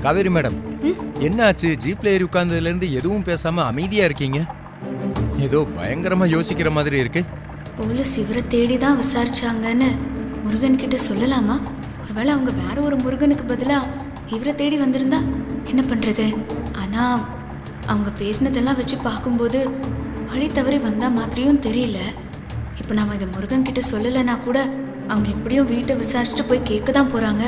Kaveri madam, என்ன ஆச்சு? ஜீப்ல ஏறி உட்கார்ந்ததுல இருந்து எதுவும் பேசாம அமைதியா இருக்கீங்க. ஏதோ பயங்கரமா யோசிக்கிற மாதிரி இருக்கு. போலீஸ் இவரை தேடி தான் விசாரிச்சாங்கன்னு முருகன் கிட்ட சொல்லலாமா? ஒருவேளை அவங்க வேற ஒரு முருகனுக்கு பதிலா இவரை தேடி வந்திருந்தா என்ன பண்றது? ஆனா அவங்க பேசினதெல்லாம் வச்சு பார்க்கும்போது வழி தவறி வந்தா மாதிரியும் தெரியல. இப்போ நாம இதை முருகன் கிட்ட சொல்லலைன்னா கூட அவங்க எப்படியும் வீட்டை விசாரிச்சுட்டு போய் கேட்க தான் போறாங்க.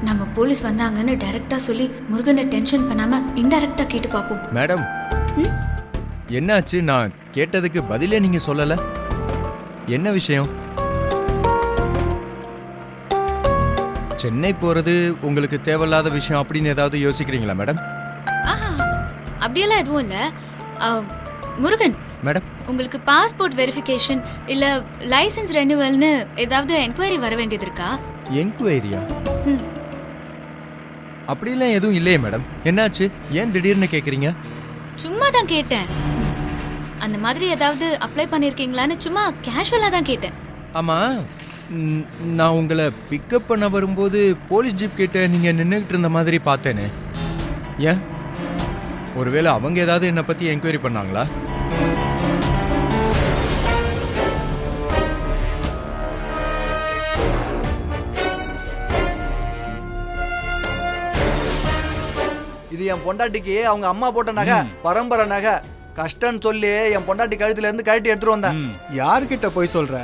நம்ம போலீஸ் வந்தாங்கன்னு டைரக்டா சொல்லி முருகனை டென்ஷன் பண்ணாம இன்டைரக்டா கேட்டு பார்ப்போம். மேடம், என்னாச்சு? நான் கேட்டதுக்கு பதிலே நீங்க சொல்லல. என்ன விஷயம்? சென்னை போறது உங்களுக்கு தேவையில்லாத விஷயம் அப்படின்னு ஏதாவது யோசிக்கிறீங்களா மேடம்? அப்படியெல்லாம் எதுவும் இல்ல. முருகன் மேடம், உங்களுக்கு பாஸ்போர்ட் வெரிஃபிகேஷன் இல்ல லைசென்ஸ் ரெனியூவல்னு ஏதாவது என்கொயரி வர வேண்டியது இருக்கா? என்கொயரியா? அப்படிலாம் எதுவும் இல்லையே மேடம். என்னாச்சு? ஏன் திடீர்னு கேக்குறீங்க? சும்மா தான் கேட்டேன். அந்த மாதிரி ஏதாவது அப்ளை பண்ணிருக்கீங்களான்னு சும்மா கேஷுவலா தான் கேட்டேன். ஆமா, நான் உங்களை பிக்கப் பண்ண வரும்போது போலீஸ் ஜீப் கிட்ட நீங்க நின்றுகிட்டு இருந்த மாதிரி பார்த்தேனே. ஏன்? ஒருவேளை அவங்க ஏதாவது என்னை பத்தி என்கொயரி பண்ணாங்களா? இது என் பொண்டாட்டிக்கு அவங்க அம்மா போட்ட நகை, பரம்பரை நகை. கஷ்டம்னு சொல்லி என் பொண்டாட்டி கழுத்துல இருந்து கழட்டி எடுத்துட்டு வந்தேன். யார்கிட்ட போய் சொல்ற?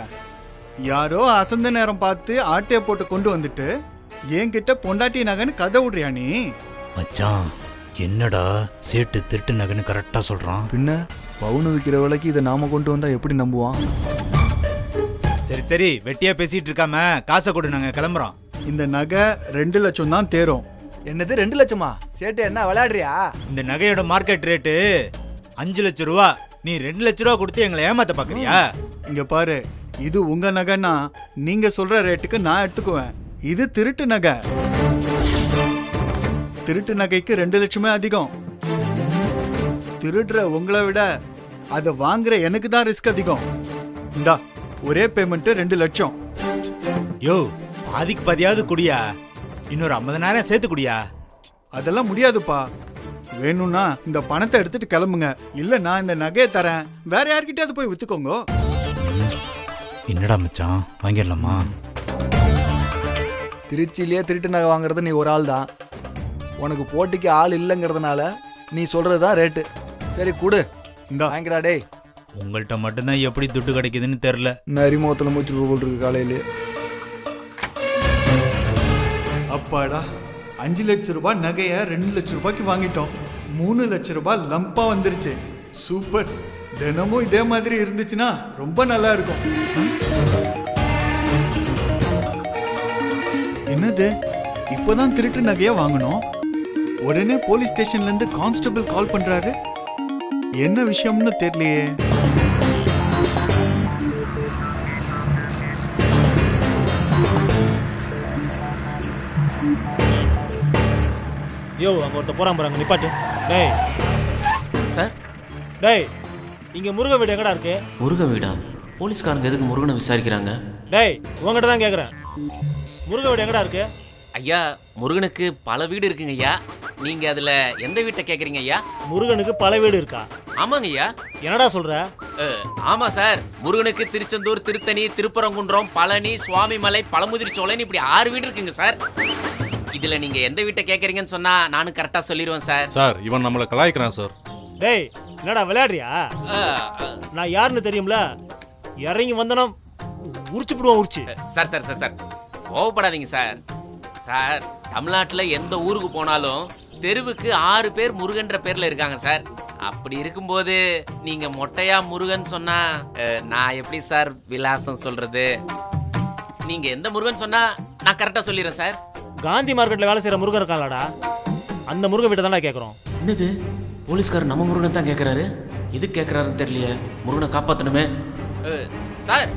யாரோ அசந்த நேரம் பார்த்து ஆட்டைய போட்டு கொண்டு வந்துட்டு என்கிட்ட பொண்டாட்டி நகைன்னு கதை விடுறியா நீ? மச்சான், என்னடா சேட்டு திருட்டு நகைன்னு கரெக்டா சொல்றான். பின்ன பவுனு விற்கிற விலைக்கு இதை நாம கொண்டு வந்தா எப்படி நம்புவான்? சரி சரி, வெட்டியா பேசிட்டு இருக்காம காசை கொடு, நாங்க கிளம்புறோம். இந்த நகை 2 லட்சம் தான் தேரும். என்னது 2 லட்சமா? சேட்டு என்ன விளையாடுறியா? இந்த நகையோட மார்க்கெட் ரேட்டு 5 லட்சம் ரூபா. நீ 2 லட்சம் ரூபா கொடுத்து எங்களை ஏமாத்த பாக்குறியா? இங்க பாரு, இது உங்க நகைன்னா நீங்க சொல்ற ரேட்டுக்கு நான் எடுத்துக்குவேன். இது திருட்டு நகை. திருட்டு நகைக்கு 2 லட்சமே அதிகம். திருடுற உங்களை விட அதை வாங்குற எனக்கு தான் ரிஸ்க் அதிகம். இந்தா ஒரே பேமெண்ட் 2 லட்சம். யோ, பாதிக்கு பாதியாவது குடியா, இன்னொரு 50,000 சேர்த்து குடியா. அதெல்லாம் முடியாதுப்பா. வேணும்னா இந்த பணத்தை எடுத்துட்டு கிளம்புங்க, இல்ல நான் இந்த நகையை தரேன், வேற யார்கிட்டயாவது போய் வித்துக்கோங்க. என்னடா மச்சான், வாங்கிடலாமா? திருச்சியிலேயே திருட்டு நகை வாங்குறது நீ ஒரு ஆள் தான். உனக்கு போட்டிக்கு ஆள் இல்லைங்கிறதுனால நீ சொல்றதுதான் ரேட்டு. சரி குடு, இந்தா வாங்கிடா. டேய், உங்கள்கிட்ட மட்டும்தான் எப்படி துட்டு கிடைக்குதுன்னு தெரியல. நரிமுகத்தில் மூச்சு போல் இருக்கு காலையிலே. அப்பாடா, 5 லட்சம் ரூபாய் நகைய 2 லட்சம் ரூபாய்க்கு வாங்கிட்டோம். 3 லட்சம் ரூபாய் லம்பா வந்துருச்சு. சூப்பர். தினமும் இதே மாதிரி இருந்துச்சுன்னா ரொம்ப நல்லா இருக்கும். என்னது, இப்பதான் திருட்டு நகைய வாங்கணும், உடனே போலீஸ் ஸ்டேஷன்ல இருந்து கான்ஸ்டபிள் கால் பண்றாரு. என்ன விஷயம்னு தெரியலையே. யோ, அங்க ஒருத்த போறான் பாருங்க, நிப்பாட்டு. டேய் சார், டேய், இங்க முருகன் வீடு எங்கடா இருக்கு? முருகன் வீடா? போலீஸ்காரங்க எதுக்கு முருகனை விசாரிக்கிறாங்க? டேய், உங்ககிட்ட தான் கேக்குறேன், முருகன் வீடு எங்கடா இருக்கு? ஐயா, முருகனுக்கு பல வீடு இருக்குங்க ஐயா. நீங்க அதுல எந்த வீட்டை கேக்குறீங்க ஐயா? முருகனுக்கு பல வீடு இருக்கா? ஆமாங்க ஐயா. என்னடா சொல்ற? ஆமா சார், முருகனுக்கு திருச்செந்தூர், திருத்தணி, திருப்பரங்குன்றம், பழனி, சுவாமிமலை, பழமுதிர்ச்சோலைன்னு இப்படி 6 வீடு இருக்குங்க சார். இதுல நீங்க எந்த வீட்டை கேக்குறீங்கன்னு சொன்னா நானும் கரெக்டா சொல்லிடுவேன் சார். சார், இவன் நம்மள கலாய்க்கிறான் சார். டேய், என்னடா விளையாடுறியா? நான் யாருன்னு தெரியும்ல, இறங்கி வந்தனா உரிச்சு போடுவான், உரிச்சு. சார் சார் சார் சார் கோவப்படாதீங்க சார். சார், தமிழ்நாட்டில் எந்த ஊருக்கு போனாலும் தெருவுக்கு 6 பேர் முருகன்ற பேர்ல இருக்காங்க சார். அப்படி இருக்கும்போது நீங்க மொட்டையா முருகன் சொன்னா நான் எப்படி சார் விலாசம் சொல்றது? நீங்க எந்த முருகன் சொன்னா நான் கரெக்டா சொல்லிடுறேன் சார். காந்தி மார்க்கெட்ல வேலை செய்யற முருகன் இருக்காங்களாடா, அந்த முருகன் வீட்டை தானே கேட்குறோம். என்னது, போலீஸ்காரர் நம்ம முருகனை தான் கேட்குறாரு? எது கேட்குறாருன்னு தெரியலையே. முருகனை காப்பாற்றணுமே. சார்,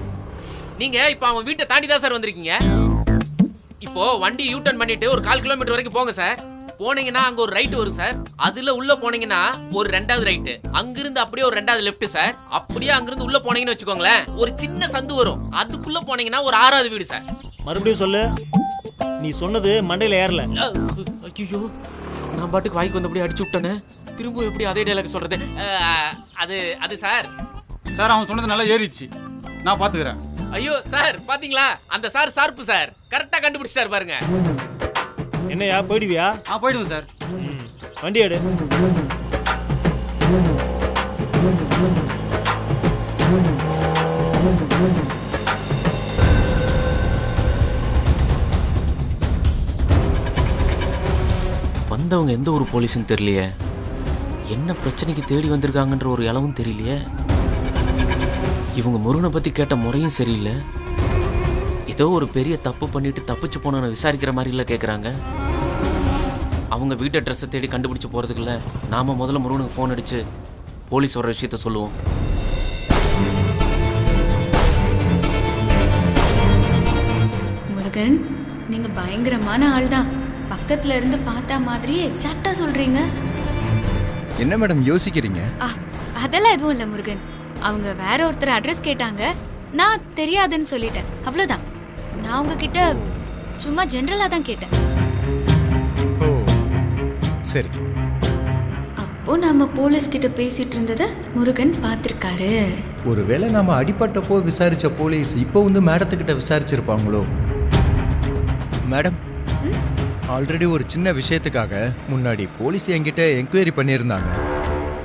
நீங்க இப்போ அவன் வீட்டை தாண்டி தான் சார் வந்திருக்கீங்க. இப்போ வண்டி யூ டர்ன் பண்ணிட்டு ஒரு 1/4 கிலோமீட்டர் வரைக்கும் போங்க சார். போனீங்கன்னா அங்க ஒரு ரைட் வரும் சார். அதுல உள்ள போனீங்கன்னா ஒரு 2வது ரைட், அங்கிருந்து அப்படியே ஒரு 2வது லெஃப்ட் சார். அப்படியே அங்கிருந்து உள்ள போனீங்கன்னு வச்சுக்கோங்களேன், ஒரு சின்ன சந்து வரும். அதுக்குள்ள போனீங்கன்னா ஒரு 6வது வீடு சார். மறுபடியும் சொல்லு. நீ சொன்னது மண்டையில ஏறல. ஐயோ, நான் பாட்டுக்கு வாய்க்கு வந்தபடி அடிச்சு விட்டேனே. திரும்ப எப்படி அதே டைலாக் சொல்றது? அது அது சார். சார் அவன் சொன்னது நல்லா ஏறிடுச்சு, நான் பாத்துக்கிறேன். ஐயோ சார், பாத்தீங்களா? அந்த சார் ஷார்ப்பு சார், கரெக்டா கண்டுபிடிச்சிட்டாரு பாருங்க. என்னையா போயிடுவியா? போயிடுவோம் சார். வண்டி எடு. வந்தவங்க எந்த ஒரு போலீஸ்னு தெரியலையே. என்ன பிரச்சனைக்கு தேடி வந்திருக்காங்கன்ற ஒரு இளவும் தெரியலையே. இவங்க முருகனை பத்தி கேட்ட முறையும் சரியில்லை. ஏதோ ஒரு பெரிய தப்பு பண்ணிட்டு தப்பிச்சு போனவனை விசாரிக்கிற மாதிரி இல்லை கேட்குறாங்க. அவங்க வீட்டு அட்ரஸை தேடி கண்டுபிடிச்சு போறதுக்குள்ள நாம முதல்ல முருகனுக்கு ஃபோன் அடிச்சு போலீஸ் வர விஷயத்த சொல்லுவோம். முருகன், நீங்க பயங்கரமான ஆள் தான். பக்கத்துல இருந்து பார்த்தா மாதிரியே எக்ஸாக்டா சொல்றீங்க. என்ன மேடம் யோசிக்கிறீங்க? அதெல்லாம் எதுவும் இல்லை முருகன். அவங்க வேற ஒருத்தர் அட்ரஸ் கேட்டாங்க, நான் தெரியாதுன்னு சொல்லிட்டேன், அவ்வளவுதான். நான் உங்ககிட்ட சும்மா ஜெனரலா தான் கேட்டேன். ஓ சரி. அப்போ நாம போலீஸ் கிட்ட பேசிட்டு இருந்ததை முருகன் பார்த்திருக்காரு. ஒருவேளை நாம அடிபட்டப்போ விசாரிச்ச போலீஸ் இப்போ வந்து மேடத்துக்கிட்ட விசாரிச்சிருப்பாங்களோ? மேடம், ஆல்ரெடி ஒரு சின்ன விஷயத்துக்காக முன்னாடி போலீஸ் என்கிட்ட என்கொயரி பண்ணியிருந்தாங்க.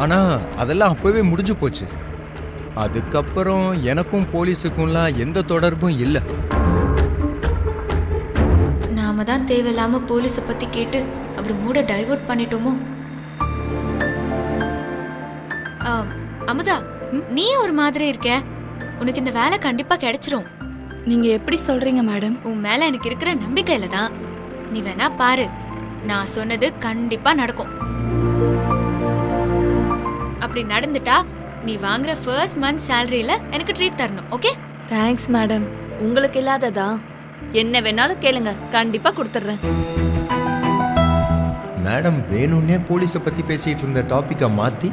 ஆனால் அதெல்லாம் அப்போவே முடிஞ்சு போச்சு. அதுக்கப்புறம் எனக்கும் போலீஸுக்கும்லாம் எந்த தொடர்பும் இல்லை. நாம தான் தேவையில்லாம போலீஸை பத்தி கேட்டு அவர் மூட டைவர்ட் பண்ணிட்டோமோ? அமுதா, நீ ஒரு மாதிரி இருக்க. உனக்கு இந்த வேலை கண்டிப்பா கிடைச்சிரும். நீங்க எப்படி சொல்றீங்க மேடம்? உன் மேல எனக்கு இருக்கிற நம்பிக்கையில தான். நீ வேணா பாரு, நான் சொன்னது கண்டிப்பா நடக்கும். அப்படி நடந்துட்டா நீ வாங்குற ஃபர்ஸ்ட் மந்த் சேலரியில எனக்கு ட்ரீட் தரணும், ஓகே? Thanks madam. உங்களுக்கு இல்லாததா? என்ன வேணாலும் கேளுங்க, கண்டிப்பா கொடுத்துட்றேன். மேடம் வேணும்னே போலீஸை பற்றி பேசிகிட்டு இருந்த டாப்பிக்கை மாற்றி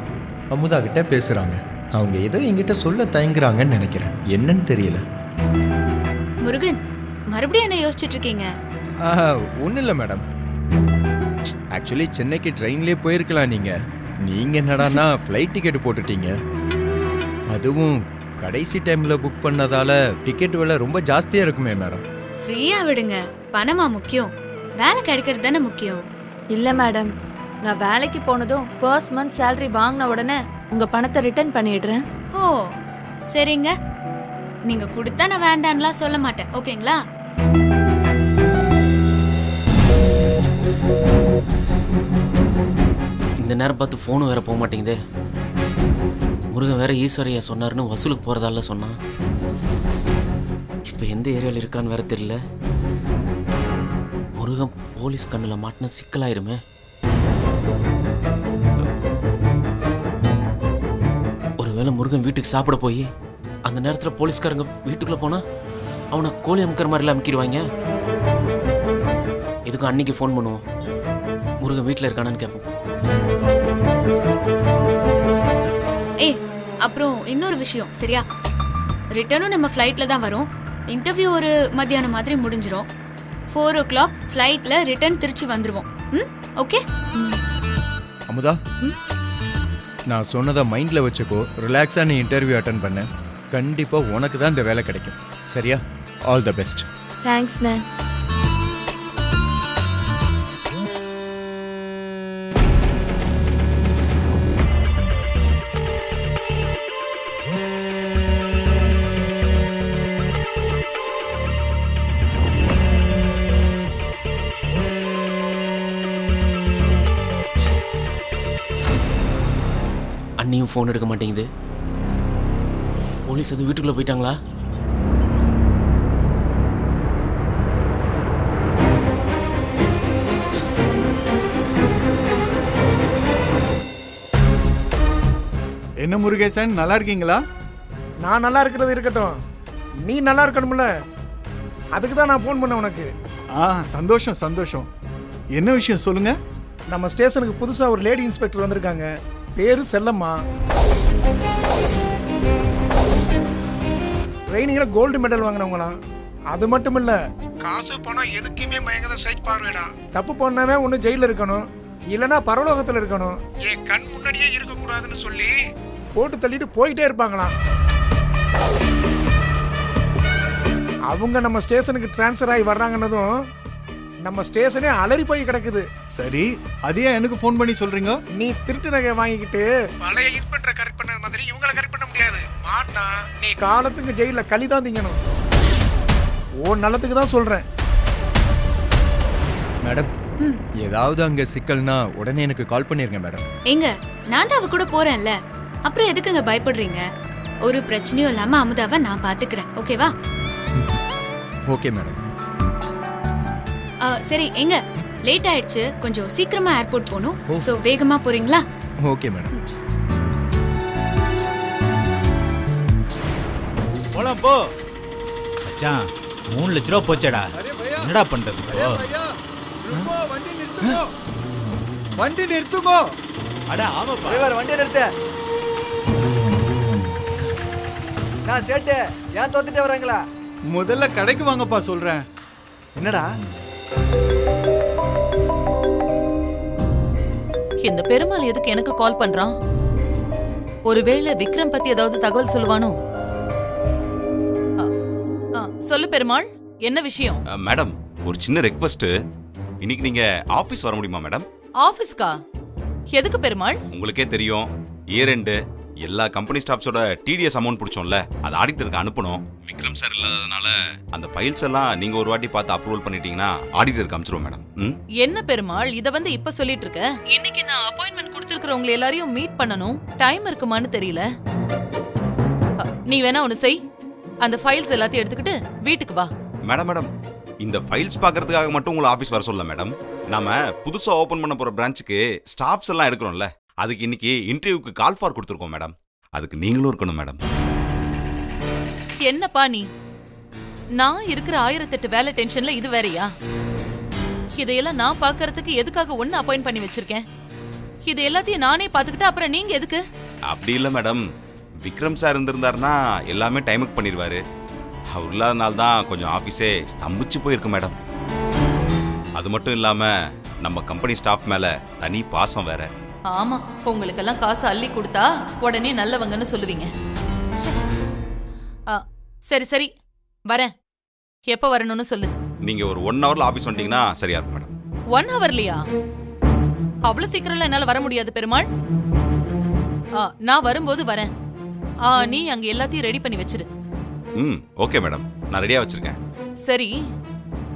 அமுதா கிட்ட பேசுகிறாங்க. அவங்க ஏதோ என்கிட்ட சொல்ல தயங்குறாங்கன்னு நினைக்கிறேன். என்னன்னு தெரியல. முருகன், மறுபடியும் என்ன யோசிச்சுட்டு இருக்கீங்க? ஒன்றும் இல்லை மேடம். ஆக்சுவலி சென்னைக்கு ட்ரெயின்லேயே போயிருக்கலாம் நீங்கள். நீங்கள் என்னடான்னா ஃப்ளைட் டிக்கெட் போட்டுட்டீங்க. அதுவும் கடைசி டைமில் புக் பண்ணதால டிக்கெட் விலை ரொம்ப ஜாஸ்தியாக இருக்குமே மேடம். ஃப்ரீயா விடுங்க. பணமா முக்கியம்? வேலை கிடைக்கிறது தானே முக்கியம். இல்ல மேடம், நான் வேலைக்கு போனதும் ஃபர்ஸ்ட் மந்த் சேலரி வாங்கின உடனே உங்க பணத்தை ரிட்டர்ன் பண்ணிடுறேன். ஓ சரிங்க, நீங்க கொடுத்தா நான் வேண்டான்லாம் சொல்ல மாட்டேன், ஓகேங்களா? இந்த நேரம் பார்த்து ஃபோனும் வேற போக மாட்டேங்குதே. முருகன் வேற ஈஸ்வரையா சொன்னாருன்னு வசூலுக்கு போறதால சொன்னான். இப்போ எந்த ஏரியாவில் இருக்கான்னு வேற தெரியல. முருகன் போலீஸ் கண்ணில் மாட்டின சிக்கலாயிருமே. ஒருவேளை முருகன் வீட்டுக்கு சாப்பிட போய் அந்த நேரத்தில் போலீஸ்காரங்க வீட்டுக்குள்ள போனா அவனை கோழி அமுக்கிற மாதிரிலாம் அமுக்கிடுவாங்க. எதுக்கும் அன்னைக்கு ஃபோன் பண்ணுவோம், முருகன் வீட்டில் இருக்கானான்னு கேட்போம். ஏய், அப்புறம் இன்னொரு விஷயம், சரியா? ரிட்டர்னும் நம்ம ஃப்ளைட்ல தான் வரும். இன்டர்வியூ ஒரு மத்தியானம் மாதிரி முடிஞ்சிரும். 4 o'clock ஃப்ளைட்ல ரிட்டர்ன் திருச்சி வந்துருவோம். ஓகே? அமுதா, நான் சொன்னதை மைண்டில் வச்சுக்கோ. ரிலாக்ஸாக நீ இன்டர்வியூ அட்டன் பண்ண. கண்டிப்பாக உனக்கு தான் இந்த வேலை கிடைக்கும், சரியா? All the best. தேங்க்ஸ்ண்ணே. அண்ணியும் ஃபோன் எடுக்க மாட்டேங்குது. போலீஸ் அது வீட்டுக்குள்ள போயிட்டாங்களா? என்ன முருகேசன், நல்லா இருக்கீங்களா? நான் நல்லா இருக்கிறது இருக்கட்டும், நீ நல்லா இருக்கணும்ல, அதுக்கு தான் நான் ஃபோன் பண்ணேன் உனக்கு. சந்தோஷம் சந்தோஷம். என்ன விஷயம் சொல்லுங்க. நம்ம ஸ்டேஷனுக்கு புதுசாக ஒரு லேடி இன்ஸ்பெக்டர் வந்திருக்காங்க. பேரு செல்லம்மா. ட்ரைனிங்கில் கோல்டு மெடல் வாங்கினவங்களாம். அது மட்டும் இல்லை, காசு பணம் எதுக்குமே மயங்கத ஸ்ட்ரைட் பார்வைடா. தப்பு பண்ணவே ஒன்று ஜெயிலில் இருக்கணும், இல்லைன்னா பரலோகத்தில் இருக்கணும். என் கண் முன்னாடியே இருக்கக்கூடாதுன்னு சொல்லி போட்டு தள்ளிட்டு போயிட்டே இருப்பாங்களாம். அவங்க நம்ம ஸ்டேஷனுக்கு டிரான்ஸ்ஃபர் ஆகி வர்றாங்கன்னதும் நம்ம ஸ்டேஷனே அலறி போய் கிடக்குது. சரி, அதையே எனக்கு ஃபோன் பண்ணி சொல்றீங்க? நீ திருட்டு நகை வாங்கிக்கிட்டு பழைய இன்ஸ்பெக்டரை கரெக்ட் பண்ண மாதிரி இவங்களை கரெக்ட் பண்ண முடியாது. மாட்டா நீ காலத்துக்கு ஜெயில களி தான் திங்கணும். ஓ நல்லதுக்கு தான் சொல்றேன். மேடம், ஏதாவது அங்க சிக்கல்னா உடனே எனக்கு கால் பண்ணிருங்க மேடம். எங்க நான் தான் அவ கூட போறேன்ல, அப்புறம் எதுக்குங்க பயப்படுறீங்க? ஒரு பிரச்சனையும் இல்லாம அமுதாவை நான் பாத்துக்கிறேன், ஓகேவா? Okay madam. சரி, எங்க லேட் ஆயிடுச்சு, கொஞ்சம் சீக்கிரமா ஏர்போர்ட் போகணும். ஓ. சோ வேகமா போறீங்களா? Okay madam. போலாம் போ. மச்சான் 3 லட்ச ரூபா போச்சேடா. என்னடா பண்றது இப்போ? வண்டி நிறுத்துங்கோ, வண்டி நிறுத்துங்கோ. அட ஆமாப்பா. டிரைவர் வண்டியை நிறுத்து. நான் சேட்டு ஏன் தோத்துட்டே வராங்களா? முதல்ல கடைக்கு வாங்கப்பா சொல்றேன். என்னடா இந்த பெருமாள் எதுக்கு எனக்கு கால் பண்றான்? ஒருவேளை விக்ரம் பத்தி ஏதாவது தகவல் சொல்லுவானோ? சொல்லு பெருமாள், என்ன விஷயம்? மேடம், ஒரு சின்ன ரெக்வஸ்ட். இன்னைக்கு நீங்க ஆபீஸ் வர முடியுமா மேடம்? ஆபீஸ்கா? எதுக்கு பெருமாள்? உங்களுக்கே தெரியும், இயர் எண்டு எல்லா கம்பெனி ஸ்டாஃப்ஸோட டிடிஎஸ் அமௌண்ட் பிடிச்சோம்ல, அது ஆடிட்டருக்கு அனுப்பணும். விக்ரம் சார் இல்லாததுனால அந்த ஃபைல்ஸ் எல்லாம் நீங்க ஒரு வாட்டி பார்த்து அப்ரூவல் பண்ணிட்டீங்கன்னா ஆடிட்டருக்கு அனுப்பிச்சிருவோம் மேடம். என்ன பெருமாள் இத வந்து இப்ப சொல்லிட்டு இருக்க? இன்னைக்கு நான் அப்பாயின்மெண்ட் கொடுத்திருக்கிறவங்க எல்லாரையும் மீட் பண்ணனும். டைம் இருக்குமான்னு தெரியல. நீ வேணா ஒன்னு செய், அந்த ஃபைல்ஸ் எல்லாத்தையும் எடுத்துக்கிட்டு வீட்டுக்கு வா. மேடம், இந்த ஃபைல்ஸ் பார்க்கறதுக்காக மட்டும் உங்களை ஆபீஸ் வர சொல்லல மேடம். நாம புதுசா ஓபன் பண்ண போற பிரான்ச்சுக்கு ஸ்டாஃப்ஸ் எல்லாம் எடுக்கிறோம்ல, அதுக்கு இன்னைக்கு இன்டர்வியூக்கு கால் ஃபார் கொடுத்துருக்கோம் மேடம். அதுக்கு நீங்களும் இருக்கணும் மேடம். என்னப்பா நீ, நான் இருக்கிற 1008 வேலை டென்ஷன்ல இது வேறயா? இதையெல்லாம் நான் பாக்குறதுக்கு எதுக்காக ஒன்னு அப்பாயிண்ட் பண்ணி வச்சிருக்கேன்? இது எல்லாத்தையும் நானே பாத்துக்கிட்டு அப்புறம் நீங்க எதுக்கு? அப்படி இல்லை மேடம், விக்ரம் சார் இருந்திருந்தாருன்னா எல்லாமே டைமுக்கு பண்ணிடுவாரு. அவர் இல்லாதனால தான் கொஞ்சம் ஆஃபீஸே ஸ்தம்பிச்சு போயிருக்கு மேடம். அது மட்டும் இல்லாம நம்ம கம்பெனி ஸ்டாஃப் மேல தனி பாசம் வேற. ஆமா, உங்களுக்கெல்லாம் காசு அள்ளி கொடுத்தா உடனே நல்லவங்கன்னு சொல்லுவீங்க. சரி சரி வரேன். எப்ப வரணும்னு சொல்லு. நீங்க ஒரு 1 ஹவர்ல ஆபீஸ் வந்துட்டீங்கன்னா சரியா இருக்கும் மேடம். 1 ஹவர்லயா? அவ்வளவு சீக்கிரம்ல என்னால வர முடியாது பெருமாள். நான் வரும்போது வரேன். நீ அங்க எல்லாத்தையும் ரெடி பண்ணி வச்சிரு. ஓகே மேடம், நான் ரெடியா வச்சிருக்கேன். சரி,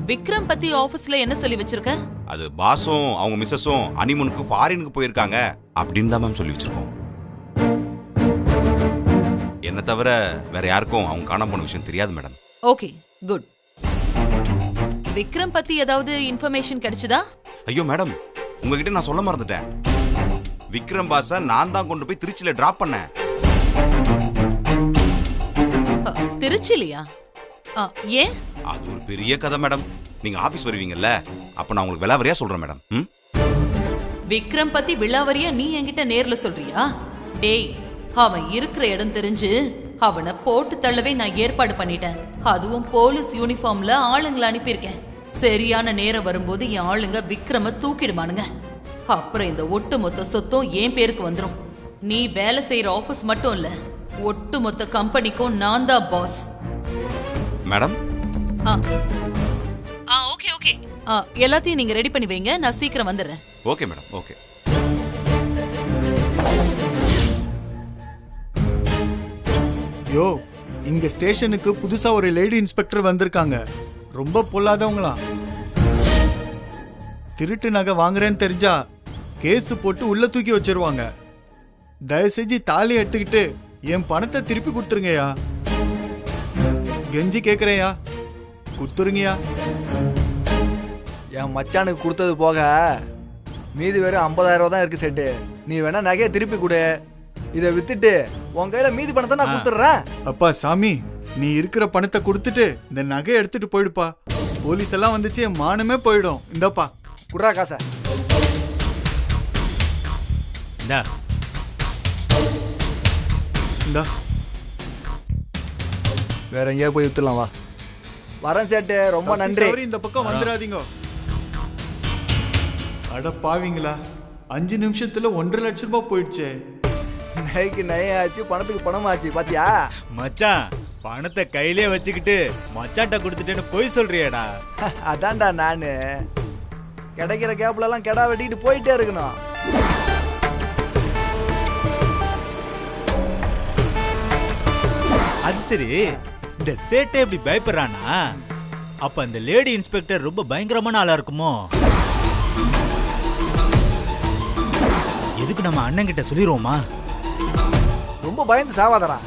விக்ரம் பத்தி ஆபீஸ்ல என்ன சொல்லி வச்சிருக்க? அது பாஸும் அவங்க மிஸ்ஸஸும் ஹனிமூனுக்கு ஃபாரினுக்கு போயிருக்காங்க அப்படின்னு தான் மேம் சொல்லி வச்சிருக்கோம். என்ன தவிர வேற யாருக்கும் அவங்க காணாம போன விஷயம் தெரியாது மேடம். Okay, good. விக்ரம் பத்தி ஏதாவது இன்ஃபர்மேஷன் கிடைச்சதா? ஐயோ மேடம், உங்ககிட்ட நான் சொல்ல மறந்துட்டேன். விக்ரம் பாஸ நான் தான் கொண்டு போய் திருச்சியில டிராப் பண்ணேன். திருச்சிலியா? ஏன்? அது ஒரு பெரிய கதை மேடம். நீங்க ஆபீஸ் வருவீங்கல்ல, அப்ப நான் உங்களுக்கு விலாவரியா சொல்றேன் மேடம். விக்ரம் பத்தி விலாவரியா நீ என்கிட்ட நேர்ல சொல்றியா? டேய், அவன் இருக்கிற இடம் தெரிஞ்சு அவனை போட்டு தள்ளவே நான் ஏற்பாடு பண்ணிட்டேன். அதுவும் போலீஸ் யூனிஃபார்ம்ல ஆளுங்களை அனுப்பியிருக்கேன். சரியான நேரம் வரும்போது என் ஆளுங்க விக்ரம தூக்கிடுமானுங்க. அப்புறம் இந்த ஒட்டுமொத்த சொத்தும் என் பேருக்கு வந்துடும். நீ வேலை செய்யற ஆபீஸ் மட்டும் இல்ல, ஒட்டுமொத்த கம்பெனிக்கும் நான் தான் பாஸ். மேடம், ஓகே ஓகே, எல்லாத்தையும் நீங்க ரெடி பண்ணி வைங்க, நான் சீக்கிரம் வந்துடுறேன். Okay madam, okay. யோ, இங்க ஸ்டேஷனுக்கு புதுசா ஒரு லேடி இன்ஸ்பெக்டர் வந்திருக்காங்க. ரொம்ப பொல்லாதவங்களா. திருட்டு நகை வாங்குறேன்னு தெரிஞ்சா கேஸ் போட்டு உள்ள தூக்கி வச்சிருவாங்க. தயவு செஞ்சு தாலி எடுத்துக்கிட்டு என் பணத்தை திருப்பி கொடுத்துருங்கயா. கெஞ்சி கேக்குறேயா, கொடுத்துருங்கயா. என் மச்சானுக்கு கொடுத்தது போக மீதி வெறும் 50,000 ரூபா தான் இருக்கு சேட்டு. நீ வேணா நகையை திருப்பி கொடு, இதை வித்துட்டு உன் கையில மீதி பணத்தை நான் கொடுத்துட்றேன். அப்பா சாமி, நீ இருக்கிற பணத்தை கொடுத்துட்டு இந்த நகையை எடுத்துட்டு போயிடுப்பா. போலீஸ் எல்லாம் வந்துச்சு, என் மானமே போயிடும். இந்தப்பா குடுறா காசை. இந்தா, வேற எங்கேயா போய் வித்துடலாம் வா. வரேன் சேட்டு, ரொம்ப நன்றி. தவறி இந்த பக்கம் வந்துடாதீங்க. அட பாவீங்களா, 5 நிமிஷத்துல 1.5 லட்சம் ரூபாய் போயிடுச்சே. நகைக்கு நகை ஆச்சு, பணத்துக்கு பணம் ஆச்சு, பாத்தியா? மச்சான் பணத்தை கையிலே வச்சுக்கிட்டு மச்சாட்ட கொடுத்துட்டேன்னு போய் சொல்றியாடா? அதான்டா நானு கிடைக்கிற கேப்ல எல்லாம் கெடா வெட்டிட்டு போயிட்டே இருக்கணும். அது சரி, இந்த சேட்டை எப்படி பயப்படுறானா? அப்ப அந்த லேடி இன்ஸ்பெக்டர் ரொம்ப பயங்கரமான ஆளா இருக்குமோ? எதுக்கு நம்ம அண்ணன் கிட்ட சொல்லிடுவோமா? ரொம்ப பயந்து சாவாதடா.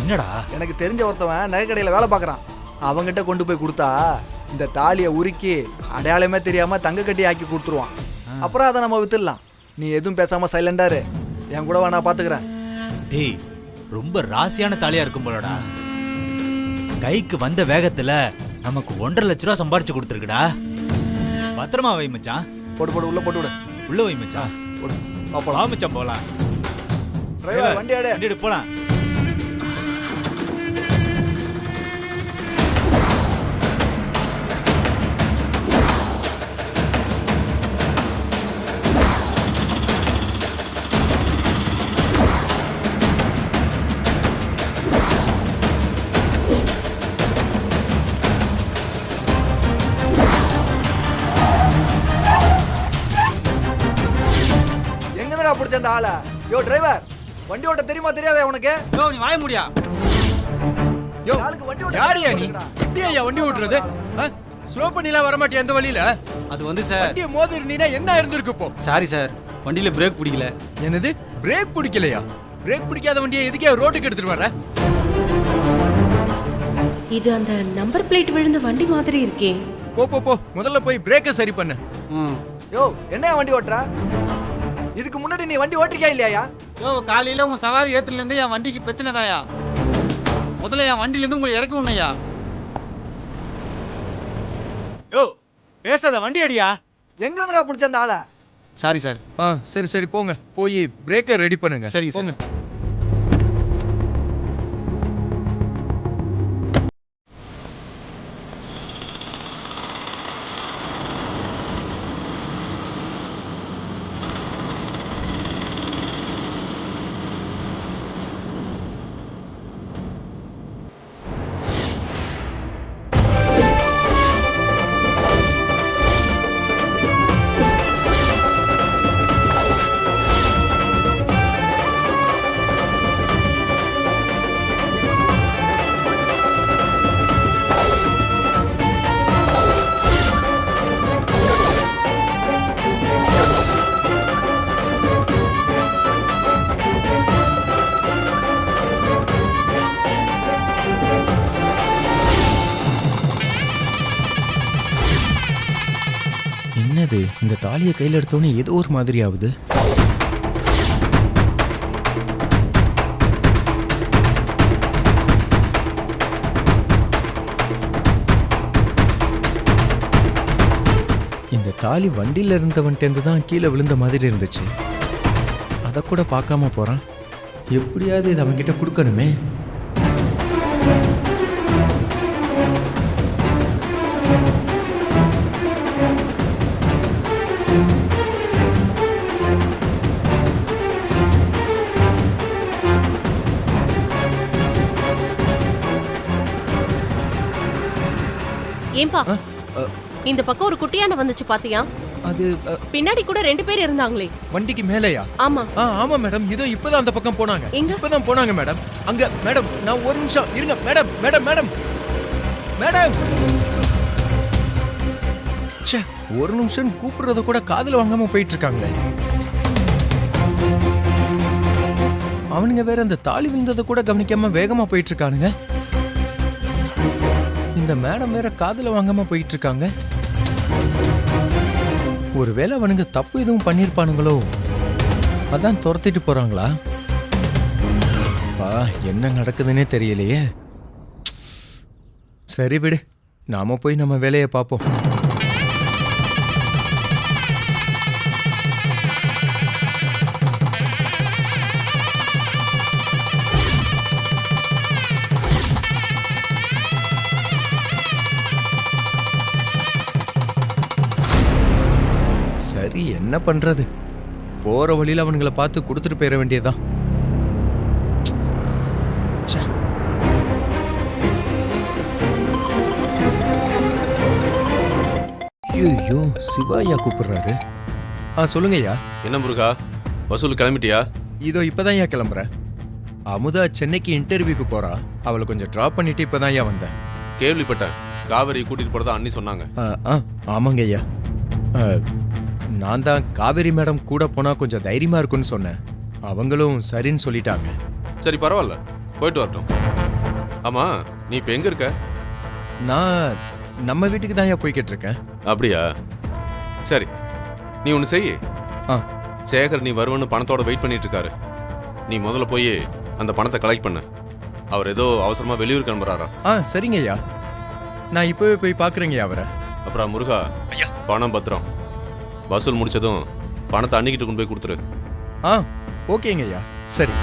என்னடா? எனக்கு தெரிஞ்ச ஒருத்தவன் நகை கடையில் வேலை பார்க்குறான். அவங்ககிட்ட கொண்டு போய் கொடுத்தா இந்த தாலியை உருக்கி அடையாளமே தெரியாம தங்க கட்டி ஆக்கி கொடுத்துருவான். அப்புறம் அதை நம்ம வித்துடலாம். நீ எதுவும் பேசாம சைலண்டா இரு, என் கூட நான் பாத்துக்கிறேன். டேய், ரொம்ப ராசியான தாலியா இருக்கும் போலடா. கைக்கு வந்த வேகத்துல நமக்கு 1.5 லட்சம் ரூபா சம்பாரிச்சு கொடுத்துருக்குடா. பத்திரமா வை மச்சான். போடு போடு, உள்ள போட்டு விடு. உள்ள வை மச்சான். வா மச்சான் போலாம். டிரைவர் வண்டி ஆடு. வண்டி எடு போலாம். பிடிச்ச அந்த ஆளை. யோ டிரைவர், வண்டி ஓட்ட தெரியுமா தெரியாதா உனக்கு? யோ நீ வாய முடியா? யோ ஆளுக்கு வண்டி ஓட்ட யாரியா நீ? எப்படியா வண்டி ஓட்டுறது? ஸ்லோ பண்ணிலாம் வர மாட்டியா எந்த வழியில? அது வந்து சார், வண்டியை மோதி இருந்தீனா என்ன இருந்திருக்கு இப்போ? சாரி சார், வண்டியில பிரேக் பிடிக்கல. என்னது பிரேக் பிடிக்கலையா? பிரேக் பிடிக்காத வண்டியை எதுக்கே ரோட்டுக்கு எடுத்துட்டு வர? இது அந்த நம்பர் பிளேட் விழுந்த வண்டி மாதிரி இருக்கே. போ போ போ, முதல்ல போய் பிரேக்கை சரி பண்ணு. யோ என்ன வண்டி ஓட்டுற? இதுக்கு முன்னாடி நீ வண்டி ஓட்டிருக்கியா இல்லையா? யோ காலையில உங்க சவாரி ஏத்துல இருந்து என் வண்டிக்கு பிரச்சனை தாயா. முதல்ல என் வண்டியில இருந்து உங்களை இறக்கி விடணையா. யோ பேசாத, வண்டி அடியா. எங்க இருந்தா பிடிச்ச அந்த ஆளை? Sorry sir. சரி சரி போங்க, போய் பிரேக்கை ரெடி பண்ணுங்க. சரி போங்க. என்னது இந்த தாலியை கையில் எடுத்தோன்னே ஏதோ ஒரு மாதிரி ஆகுது. இந்த தாலி வண்டியில் இருந்தவன்ட்டேருந்து தான் கீழே விழுந்த மாதிரி இருந்துச்சு. அதை கூட பார்க்காம போறான். எப்படியாவது இது அவன்கிட்ட கொடுக்கணுமே. ஏன்பா இந்த பக்கம் ஒரு குட்டியான வந்துச்சு பாத்தியா? அது பின்னாடி கூட 2 பேர் இருந்தாங்களே. வண்டிக்கு மேலேயா? ஆமா ஆமா மேடம், இதோ இப்பதான் அந்த பக்கம் போனாங்க. எங்க? இப்பதான் போனாங்க மேடம். அங்க மேடம், நான் ஒரு நிமிஷம் இருங்க மேடம். மேடம் மேடம் மேடம், ச்சே, ஒரு நிமிஷம் கூப்பிடுறத கூட காதுல வாங்காம போயிட்டு இருக்காங்களே. அவனுங்க வேற அந்த தாலி விழுந்ததை கூட கவனிக்காம வேகமா போயிட்டு இருக்கானுங்க. இந்த மேடம் வேற காதுல வாங்காம போயிட்டு இருக்காங்க. ஒருவேளை அவனுங்க தப்பு எதுவும் பண்ணிருப்பானுங்களோ, அதான் துரத்திட்டு போறாங்களா? என்ன நடக்குதுன்னே தெரியலையே. சரி விடு, நாம போய் நம்ம வேலையை பார்ப்போம். சரி, என்ன பண்றது? போற வழியில அவனுங்களை பார்த்து கொடுத்துட்டு போயிட வேண்டியதுதான். ச்சே. ஐயோ, சிவாயா கூப்பிடுறாரு. சொல்லுங்கய்யா. என்ன முருகா, வசூல் கிளம்பிட்டியா? இதோ இப்பதான் ஏன் கிளம்புறேன். அமுதா சென்னைக்கு இன்டர்வியூக்கு போறா. அவளை கொஞ்சம் டிராப் பண்ணிட்டு இப்பதான் ஏன் வந்தேன். கேள்விப்பட்டேன், காவேரி கூட்டிட்டு போறதா அண்ணி சொன்னாங்க. ஆமாங்க ஐயா. நான் தான் காவேரி மேடம் கூட போனா கொஞ்சம் தைரியமா இருக்குன்னு சொன்னேன். அவங்களும் சரின்னு சொல்லிட்டாங்க. சரி, பரவாயில்ல, போயிட்டு வரட்டும். ஆமா, நீ இப்ப எங்க இருக்க? நான் நம்ம வீட்டுக்கு தான் ஏன் போய்கிட்டு இருக்கேன். அப்படியா? சரி, நீ ஒன்று செய். சேகர் நீ வருவன்னு பணத்தோட வெயிட் பண்ணிட்டு இருக்காரு. நீ முதல்ல போய் அந்த பணத்தை கலெக்ட் பண்ணு. அவர் ஏதோ அவசரமா வெளியூர் கிளம்புறாரா? சரிங்க ஐயா, நான் இப்பவே போய் பாக்குறேங்க அவரை. அப்புறம் முருகா, பணம் பத்திரம். வசூல் முடிச்சதும் பணத்தை அன்னிக்கிட்டு கொண்டு போய் கொடுத்துரு. ஓகேங்க ஐயா. சரி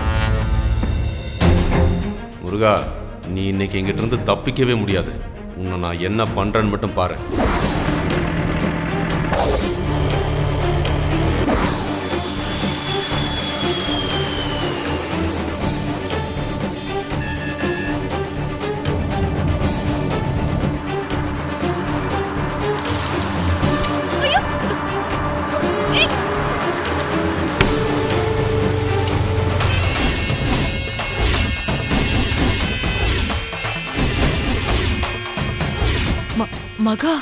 முருகா, நீ இன்னைக்கு எங்கிட்ட இருந்து தப்பிக்கவே முடியாது. உன்னை நான் என்ன பண்றேன்னு மட்டும் பாரு. மகா